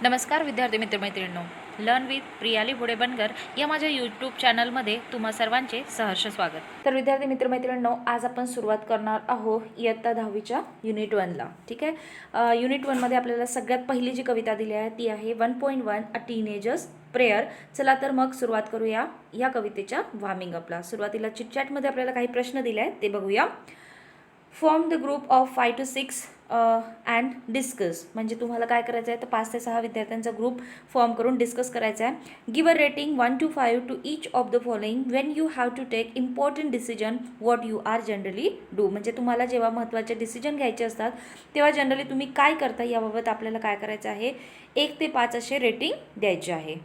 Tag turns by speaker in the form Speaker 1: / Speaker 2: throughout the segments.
Speaker 1: नमस्कार विद्यार्थी मित्रमैत्रिणींनो, learn with Priyali Bhode बनकर या माझ्या यूट्यूब चॅनलमध्ये तुम्हा सर्वांचे सहर्ष स्वागत. तर विद्यार्थी मित्रमैत्रिणींनो, आज आपण सुरुवात करणार आहोत इयत्ता 10वीच्या युनिट 1ला. ठीक आहे. युनिट 1मध्ये आपल्याला सगळ्यात पहिली जी कविता दिली आहे ती आहे 1.1 अ टीनेजर्स प्रेयर. चला तर मग सुरुवात करूया या कवितेच्या वॉर्मिंग अपला. सुरुवातीला चिटचॅटमध्ये आपल्याला काही प्रश्न दिले आहेत ते बघूया. Form the group of 5 to 6 and discuss. म्हणजे तुम्हाला काय करायचं आहे तर 5 ते 6 विद्यार्थ्यांचा ग्रुप फॉर्म करून डिस्कस करायचा आहे. Give a rating 1 to 5 to each of the following when you have to take important decision what you are generally do. म्हणजे तुम्हाला जेव्हा महत्त्वाचे डिसिजन घ्यायचे असतात तेव्हा जनरली तुम्ही काय करता याबाबत आपल्याला काय करायचं आहे, 1 ते 5 असे रेटिंग द्यायचे आहे.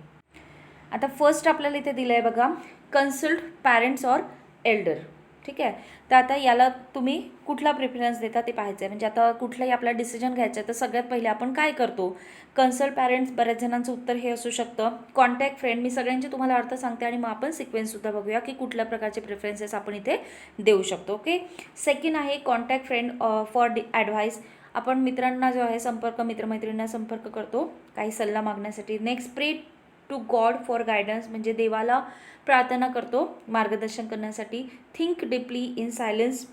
Speaker 1: आता फर्स्ट आपल्याला इथे दिलं आहे बघा, कन्सल्ट पॅरेंट्स ऑर एल्डर. ठीक आहे. तर आता याला तुम्ही कुठला प्रेफरन्स देता ते पाहायचं आहे. म्हणजे आता कुठलाही आपला डिसिजन घ्यायचा आहे तर सगळ्यात पहिले आपण काय करतो, कन्सल्ट पॅरेंट्स. बऱ्याच जणांचं उत्तर हे असू शकतं. Contact friend. मी सगळ्यांचे तुम्हाला अर्थ सांगते आणि मग आपण सिक्वेन्ससुद्धा बघूया की कुठल्या प्रकारचे प्रेफरन्सेस आपण इथे देऊ शकतो. ओके. सेकंड आहे कॉन्टॅक्ट फ्रेंड फॉर ॲडव्हाइस. आपण मित्रांना जो आहे संपर्क, मित्रमैत्रिणींना संपर्क करतो काही सल्ला मागण्यासाठी. नेक्स्ट प्रे टू गॉड फॉर गायडन्स. म्हणजे देवाला प्रार्थना करतो मार्गदर्शन करण्यासाठी. Think deeply in silence.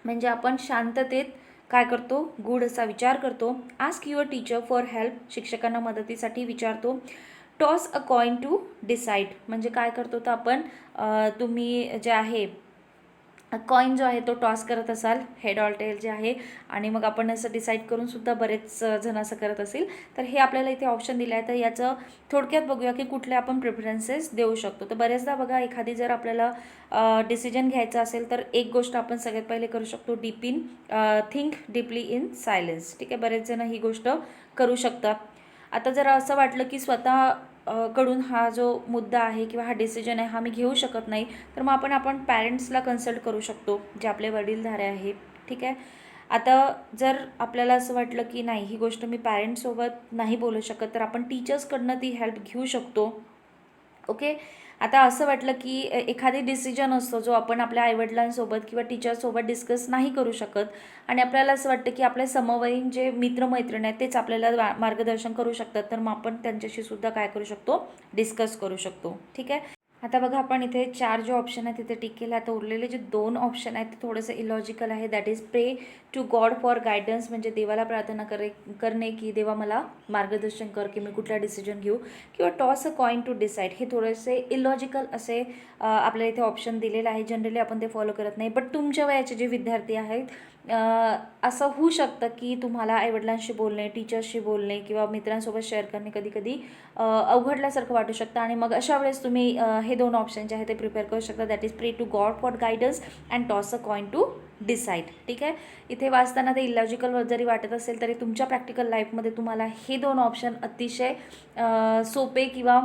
Speaker 1: म्हणजे आपण शांततेत काय करतो, गूढ असा विचार करतो. Ask your teacher for help. शिक्षकांना मदतीसाठी विचारतो. Toss a coin to decide. म्हणजे काय करतो तर आपण तुम्ही जे आहे कॉइन जो आहे तो टॉस करत असाल, हेड ऑर टेल जे आहे, आणि मग आपण असं डिसाईड करून सुद्धा बरेच जण असं करत असेल. तर हे आपल्याला इथे ऑप्शन दिलं आहे. तर याचं थोडक्यात बघूया की कुठले आपण प्रेफरन्सेस देऊ शकतो. तर बऱ्याचदा बघा, एखादी जर आपल्याला डिसिजन घ्यायचा असेल तर एक गोष्ट आपण सगळ्यात पहिले करू शकतो, थिंक डीपली इन सायलेन्स. ठीक आहे. बरेच जण ही गोष्ट करू शकतात. आता जर असं वाटलं की स्वतः कडून हा जो मुद्दा आहे किंवा हा डिसिजन आहे हा मी घेऊ शकत नाही, तर मग आपण पॅरेंट्सला कन्सल्ट करू शकतो जे आपले वडीलधारे आहेत. ठीक आहे. आता जर आपल्याला असं वाटलं की नाही, ही गोष्ट मी पॅरेंट्ससोबत नाही बोलू शकत, तर आपण टीचर्सकडनं ती हेल्प घेऊ शकतो. ओके. आता असं वाटलं की एखादी डिसिजन असतो जो आपण आपल्या आईवडिलांसोबत किंवा टीचरसोबत डिस्कस नाही करू शकत आणि आपल्याला असं वाटतं की आपले समवयीन जे मित्रमैत्रिणी आहेत तेच आपल्याला मार्गदर्शन करू शकतात, तर मग आपण त्यांच्याशी सुद्धा काय करू शकतो, डिस्कस करू शकतो. ठीक आहे. आता बघा, आपण इथे 4 जे ऑप्शन आहेत तिथे टिक केलं. आता उरलेले जे 2 ऑप्शन आहेत ते थोडंसं इलॉजिकल आहे. That is pray to God for guidance. म्हणजे देवाला प्रार्थना करणे की देवा मला मार्गदर्शन कर की मी कुठला डिसिजन घेऊ, किंवा toss a coin to decide. हे थोडेसे इलॉजिकल असे आपल्याला इथे ऑप्शन दिलेले आहे. जनरली आपण ते फॉलो करत नाही. बट तुमच्या वयाचे जे विद्यार्थी आहेत, असं होऊ शकतं की तुम्हाला आईवडिलांशी बोलणे, टीचर्सशी बोलणे किंवा मित्रांसोबत शेअर करणे कधी कधी अवघडल्यासारखं वाटू शकतं. आणि मग अशा वेळेस तुम्ही हे 2 ऑप्शन जे आहे ते प्रिपेअर करू शकता. That is pray to God for guidance and toss a coin to decide. ठीक आहे. इथे वाचताना ते इलॉजिकल जरी वाटत असेल तरी तुमच्या प्रॅक्टिकल लाईफमध्ये तुम्हाला हे 2 ऑप्शन अतिशय सोपे किंवा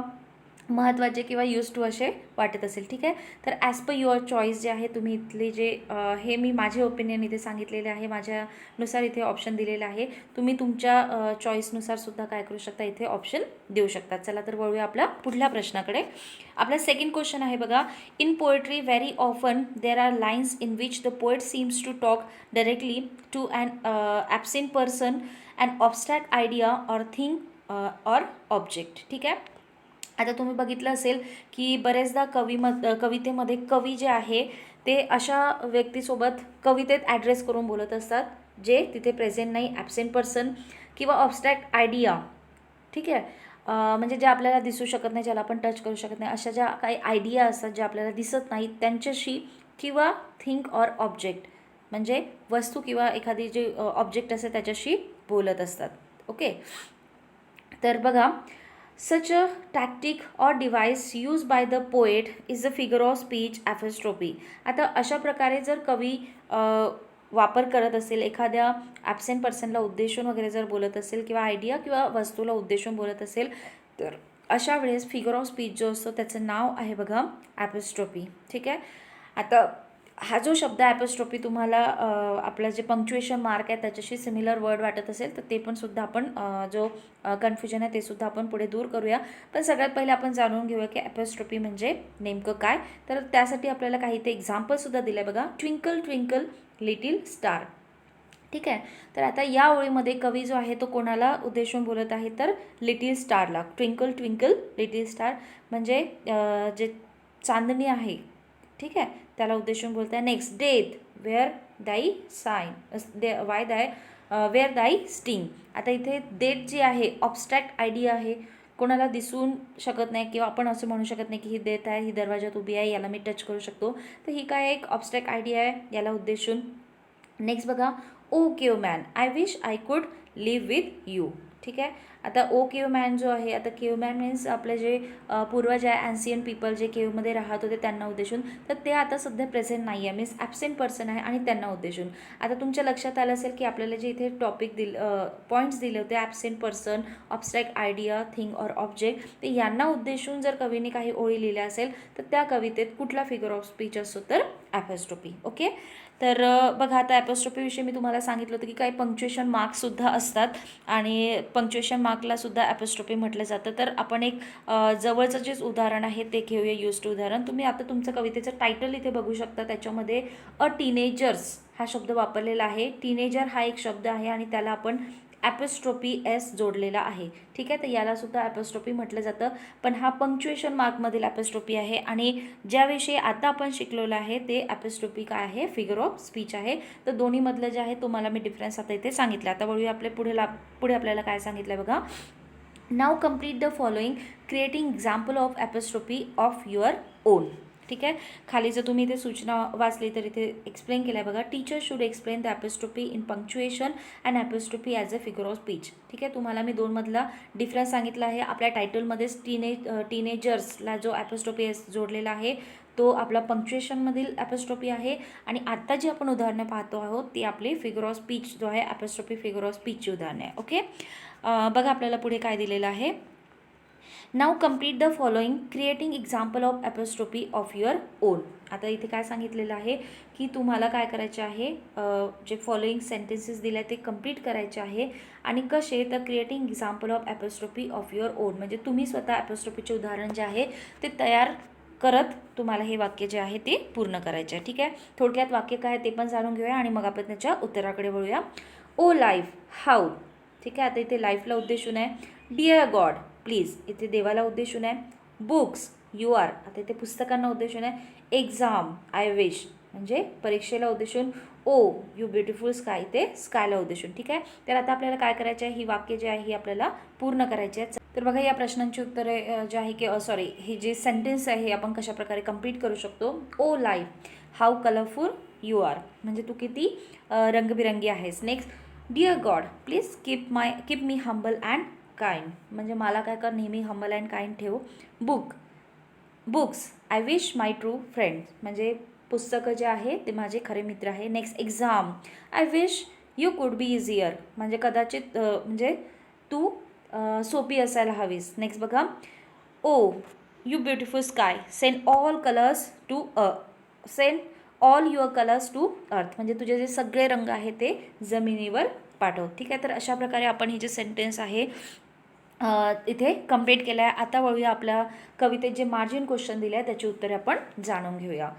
Speaker 1: महत्त्वाचे किंवा यूज टू असे वाटत असेल. ठीक आहे. तर ॲज पर युअर चॉईस जे आहे, तुम्ही इथले जे हे मी माझे ओपिनियन इथे सांगितलेले आहे, माझ्यानुसार इथे ऑप्शन दिलेलं आहे. तुम्ही तुमच्या चॉईसनुसार सुद्धा काय करू शकता, इथे ऑप्शन देऊ शकता. चला तर वळूया आपल्या पुढल्या प्रश्नाकडे. आपला सेकंड क्वेश्चन आहे बघा. In poetry very often there are lines in which the poet seems to talk directly to an absent person, an abstract idea or thing or object. ठीक आहे. आता तुम्ही बघितलं असेल की बरेचदा कवितेमध्ये कवी जे आहे ते अशा व्यक्तीसोबत कवितेत ॲड्रेस करून बोलत असतात जे तिथे प्रेझेंट नाही, ॲबसेंट पर्सन किंवा ऑब्स्ट्रॅक्ट आयडिया. ठीक आहे. म्हणजे जे आपल्याला दिसू शकत नाही, ज्याला आपण टच करू शकत नाही, अशा ज्या काही आयडिया असतात ज्या आपल्याला दिसत नाहीत त्यांच्याशी, किंवा थिंक ऑर ऑब्जेक्ट म्हणजे वस्तू किंवा एखादी जी ऑब्जेक्ट असते त्याच्याशी बोलत असतात. ओके. तर बघा, such a tactic or device used by the poet is a figure of speech apostrophe. आता अशा प्रकारे जर कवी वापर करत असेल, एखाद्या ॲबसेंट पर्सनला उद्देशून वगैरे जर बोलत असेल किंवा आयडिया किंवा वस्तूला उद्देशून बोलत असेल, तर अशा वेळेस फिगर ऑफ स्पीच जो असतो त्याचं नाव आहे बघा ॲपॉस्ट्रोफी. ठीक आहे. आता हा जो शब्द ॲपॉस्ट्रोफी तुम्हाला आपलं जे पंक्च्युएशन मार्क आहे त्याच्याशी सिमिलर वर्ड वाटत असेल तर ते पण सुद्धा आपण जो कन्फ्युजन आहे ते सुद्धा आपण पुढे दूर करूया. पण सगळ्यात पहिले आपण जाणून घेऊया की ॲपॉस्ट्रोफी म्हणजे नेमकं काय. तर त्यासाठी आपल्याला काही ते एक्झाम्पलसुद्धा दिलं आहे बघा. Twinkle twinkle little star. ठीक आहे. तर आता या ओळीमध्ये कवी जो आहे तो कोणाला उद्देशून बोलत आहे, तर लिटिल स्टारला. ट्विंकल ट्विंकल लिटिल स्टार म्हणजे जे चांदणी आहे, ठीक आहे, त्याला उद्देशून बोलत आहे. नेक्स्ट, डेथ वेअर दाई साईन वाय दाय वेअर दाई स्टिंग. आता इथे डेथ जी आहे ऑब्स्ट्रॅक्ट आयडिया आहे, कोणाला दिसून शकत नाही किंवा आपण असं म्हणू शकत नाही की ही डेथ आहे, ही दरवाजात उभी आहे, याला मी टच करू शकतो. तर ही काय एक ऑब्स्ट्रॅक्ट आयडिया आहे, याला उद्देशून. नेक्स्ट बघा, oh cave man I wish I could live with you. ठीक आहे. आता ओ केव मॅन जो आहे, आता केव मॅन मीन्स आपले जे पूर्वज आहे, ॲन्सियन पीपल जे केवमध्ये राहत होते त्यांना उद्देशून. तर ते आता सध्या प्रेझेंट नाही आहे, मीन्स ॲबसेंट पर्सन आहे आणि त्यांना उद्देशून. आता तुमच्या लक्षात आलं असेल की आपल्याला जे इथे टॉपिक पॉईंट्स दिले होते, absent person, abstract idea, thing or object, ते यांना उद्देशून जर कवीने काही ओळी लिहिल्या असेल तर त्या कवितेत कुठला फिगर ऑफ स्पीच असतो, तर ॲपॉस्ट्रोफी. ओके. तर बघा, आता ॲपॉस्ट्रोफीविषयी मी तुम्हाला सांगितलं होतं की काही पंक्च्युएशन मार्क्ससुद्धा असतात आणि पंक्च्युएशन मार्कला सुद्धा ॲपॉस्ट्रोफी म्हटलं जातं. तर आपण एक जवळचं जे उदाहरण आहे ते घेऊया, युज्ड उदाहरण. तुम्ही आता तुमचं कवितेचं टायटल इथे बघू शकता, त्याच्यामध्ये अ टीनेजर्स हा शब्द वापरलेला आहे. टीनेजर हा एक शब्द आहे आणि त्याला आपण ॲपॉस्ट्रोफी एस जोडलेला आहे. ठीक आहे. तर याला सुद्धा ॲपॉस्ट्रोफी म्हटलं जातं, पण हा पंक्च्युएशन मार्कमधील ॲपॉस्ट्रोफी आहे आणि ज्याविषयी आता आपण शिकलेलं आहे ते ॲपॉस्ट्रोफी काय आहे, फिगर ऑफ स्पीच आहे. तर दोन्हीमधलं जे आहे तुम्हाला मी डिफरन्स आता इथे सांगितलं. आता वळूया आपल्या पुढे आपल्याला काय सांगितलं बघा. Now complete the following creating example of apostrophe of your own. ठीक आहे. खाली जर तुम्ही इथे सूचना वाचली तर इथे एक्सप्लेन केलं आहे बघा. Teacher should explain the apostrophe in punctuation and apostrophe as a figure of speech. ठीक आहे. तुम्हाला मी दोनमधला डिफरन्स सांगितला आहे. आपल्या टायटलमध्येच टीनेजर्सला जो ॲपॉस्ट्रोफी एस जोडलेला आहे तो आपला पंक्च्युएशनमधील ॲपॉस्ट्रोफी आहे आणि आत्ता जी आपण उदाहरणं पाहतो आहोत ती आपली फिगर ऑफ स्पीच जो आहे, ॲपॉस्ट्रोफी फिगर ऑफ स्पीचची उदाहरणं आहे. ओके. बघा आपल्याला पुढे काय दिलेलं आहे. Now complete the following creating example of apostrophe of your own. आता इथे काय सांगितलेलं आहे की तुम्हाला काय करायचे आहे, जे फॉलोइंग सेंटेन्सेस दिले आहेत ते कम्प्लीट करायचे आहे. आणि कसे, तर creating example of apostrophe of your own म्हणजे तुम्ही स्वतः ॲपॉस्ट्रोफीचे उदाहरण जे आहे ते तयार करत तुम्हाला हे वाक्य जे आहे ते पूर्ण करायचे आहे. ठीक आहे. थोडक्यात वाक्य काय ते पण जाणून घेऊया आणि मग आपण त्याच्या उत्तराकडे वळूया. ओ लाईफ हाऊ. ठीक आहे. आता इथे लाईफला उद्देशून आहे. डिअर गॉड प्लीज, इथे देवाला उद्देशून आहे. बुक्स यू आर, आता इथे पुस्तकांना उद्देशून आहे. एक्झाम आय विश म्हणजे परीक्षेला उद्देशून. ओ यू ब्युटिफुल स्काय, ते स्कायला उद्देशून. ठीक आहे. तर आता आपल्याला काय करायचं आहे, ही वाक्य जे आहे ही आपल्याला पूर्ण करायची आहेत. तर बघा या प्रश्नांची उत्तरे जे आहे की ही जी सेंटेन्स आहे आपण कशाप्रकारे कंप्लीट करू शकतो. O life how colourful you are म्हणजे तू किती रंगबिरंगी आहेस. Next, dear God please keep me humble and kind म्हणजे मला काय कर, नेहमी हंबल अँड काइंड ठेव. Books I wish my true friend म्हणजे पुस्तकं जे आहे ते माझे खरे मित्र आहे. Next, exam I wish you could be easier म्हणजे कदाचित म्हणजे तू सोपी असायला हवीस. नेक्स्ट बघा, O you beautiful sky send all your colours to earth म्हणजे तुझे जे सगळे रंग आहेत ते जमिनीवर पाठव. ठीक आहे. तर अशा प्रकारे आपण हे जे सेंटेन्स आहे इथे कंप्लीट केलं आहे. आता वळूया आपल्या कवितेत जे मार्जिन क्वेश्चन दिले आहे त्याची उत्तरे आपण जाणून घेऊया.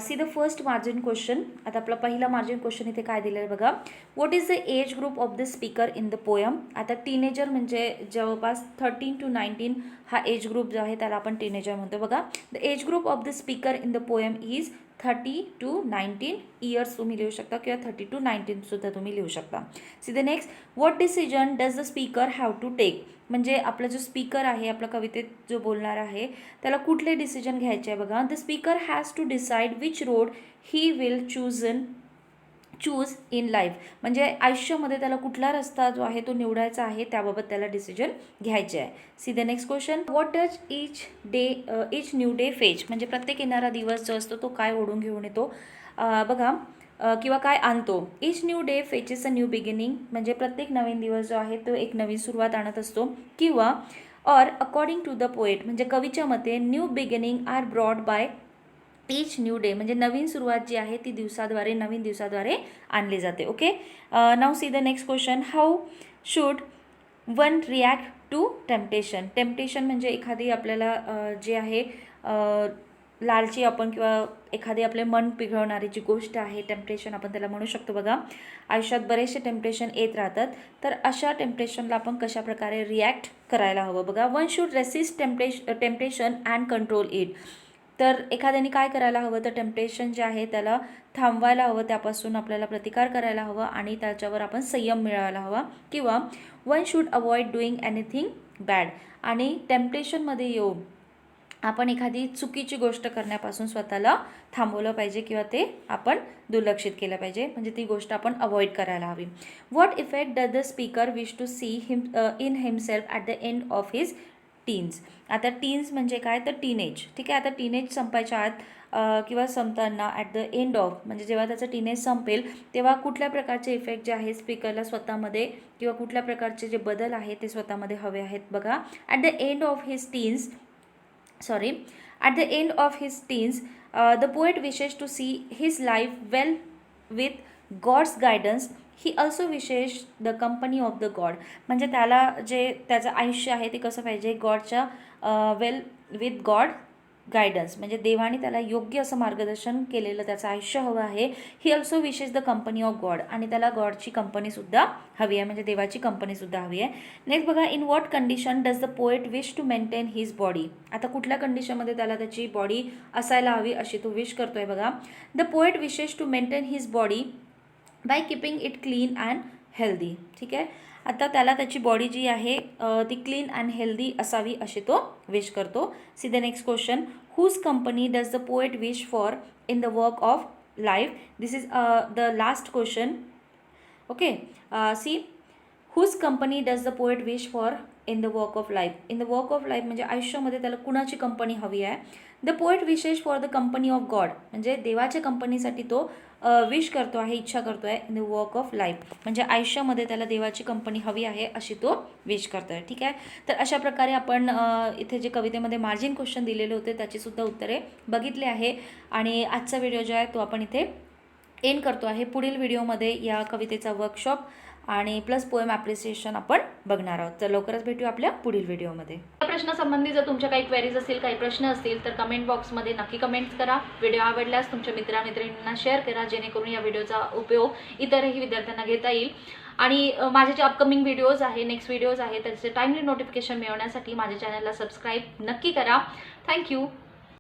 Speaker 1: See the first margin question. आता आपला पहिला मार्जिन क्वेश्चन इथे काय दिलं आहे बघा. What is the age group of the speaker in the poem. आता टीनेजर म्हणजे जवळपास 13 to 19 हा एज ग्रुप जो आहे त्याला आपण टीनेजर म्हणतो. बघा, the age group of the speaker in the poem is 30 to 19 years तुम्ही लिहू शकता किंवा 30 to 19 सुद्धा तुम्ही लिहू शकता. See the next, what decision does the speaker have to take म्हणजे आपला जो स्पीकर आहे, आपल्या कवितेत जो बोलणार आहे त्याला कुठले डिसिजन घ्यायचे आहे बघा. The speaker has to decide which road he will choose in life म्हणजे आयुष्यामध्ये त्याला कुठला रस्ता जो आहे तो निवडायचा आहे त्याबाबत त्याला डिसिजन घ्यायचे आहे. C the next question, what does each new day fetch म्हणजे प्रत्येक येणारा दिवस जो असतो तो काय ओढून घेऊन येतो बघा किंवा काय आणतो. Each new day fetches a new beginning म्हणजे प्रत्येक नवीन दिवस जो आहे तो एक नवीन सुरुवात आणत असतो. किंवा or according to the poet म्हणजे कवीच्या मते new beginning are brought by each new day म्हणजे नवीन सुरुवात जी आहे ती नवीन दिवसाद्वारे आणली जाते. Okay. Now see the next question, how should one react to temptation. Temptation म्हणजे एखादी आपल्याला जे आहे लालची आपण किंवा एखादी आपले मन पिघळणारी जी गोष्ट आहे, टेम्पटेशन आपण त्याला म्हणू शकतो बघा. आयुष्यात बरेचसे टेम्पटेशन येत राहतात, तर अशा टेम्पटेशनला आपण कशाप्रकारे रिॲक्ट करायला हवं बघा. One should resist temptation and control it. तर एखाद्याने काय करायला हवं, तर टेम्पटेशन जे आहे त्याला थांबवायला हवं, त्यापासून आपल्याला प्रतिकार करायला हवं आणि त्याच्यावर आपण संयम मिळवायला हवा. किंवा one should avoid doing anything bad. आणि टेम्पटेशनमध्ये येऊन आपण एखादी चुकीची गोष्ट करण्यापासून स्वतःला थांबवलं पाहिजे किंवा ते आपण दुर्लक्षित केलं पाहिजे, म्हणजे ती गोष्ट आपण अवॉइड करायला हवी. What effect does the speaker wish to see in himself at the end of his teens. आता टीन्स म्हणजे काय, तर टीनेज. ठीक आहे, आता टीनेज संपायच्या आत किंवा संपताना ॲट द एंड ऑफ म्हणजे जेव्हा त्याचं टीनेज संपेल तेव्हा कुठल्या प्रकारचे इफेक्ट जे आहे स्पीकरला स्वतःमध्ये किंवा कुठल्या प्रकारचे जे बदल आहेत ते स्वतःमध्ये हवे आहेत बघा. At the end of his teens at the end of his teens, the poet wishes to see his life well with God's guidance. He also wishes the company of the God. म्हणजे त्याला जे त्याचं आयुष्य आहे ते कसं पाहिजे, गॉडच्या वेल with God guidance म्हणजे देवाने त्याला योग्य असं मार्गदर्शन केलेलं त्याचं आयुष्य हवं आहे. He also wishes the company of God. आणि त्याला गॉडची कंपनीसुद्धा हवी आहे, म्हणजे देवाची कंपनीसुद्धा हवी आहे. नेक्स्ट बघा, in what condition does the poet wish to maintain his body. आता कुठल्या कंडिशनमध्ये त्याला त्याची बॉडी असायला हवी अशी तो विश करतोय बघा. The poet wishes to maintain his body by keeping it clean and healthy. ठीक आहे, आता त्याला त्याची बॉडी जी आहे ती क्लीन अँड हेल्दी असावी अशी तो विश करतो. See the next question, whose company does the poet wish for in the work of life. This is the last question. Okay, see whose company does the poet wish for in the work of life. In the work of life म्हणजे आयुष्यामध्ये त्याला कुणाची company हवी आहे. The poet wishes for the company of God म्हणजे देवाच्या कंपनीसाठी तो विश करतो आहे, इच्छा करतो आहे. In the work of life म्हणजे आयुष्यामध्ये त्याला देवाची कंपनी हवी आहे अशी तो विश करतो आहे. ठीक आहे, तर अशा प्रकारे आपण इथे जे कवितेमध्ये मार्जिन क्वेश्चन दिलेले होते त्याचीसुद्धा उत्तरे बघितले आहे. आणि आजचा व्हिडिओ जो आहे तो आपण इथे एंड करतो आहे. पुढील व्हिडिओमध्ये या कवितेचा वर्कशॉप आणि प्लस पोएम ॲप्रिसिएशन आपण बघणार आहोत. तर लवकरच भेटू आपल्या पुढील व्हिडिओमध्ये. या प्रश्नासंबंधी जर तुमच्या काही क्वेरीज असतील, काही प्रश्न असतील तर कमेंट बॉक्समध्ये नक्की कमेंट्स करा. व्हिडिओ आवडल्यास तुमच्या मित्रांना शेअर करा जेणेकरून या व्हिडिओचा उपयोग इतरही विद्यार्थ्यांना घेता येईल. आणि माझे जे अपकमिंग व्हिडिओज आहे, नेक्स्ट व्हिडिओज आहे त्याचे टाइमली नोटिफिकेशन मिळवण्यासाठी माझ्या चॅनलला सबस्क्राईब नक्की करा. थँक्यू.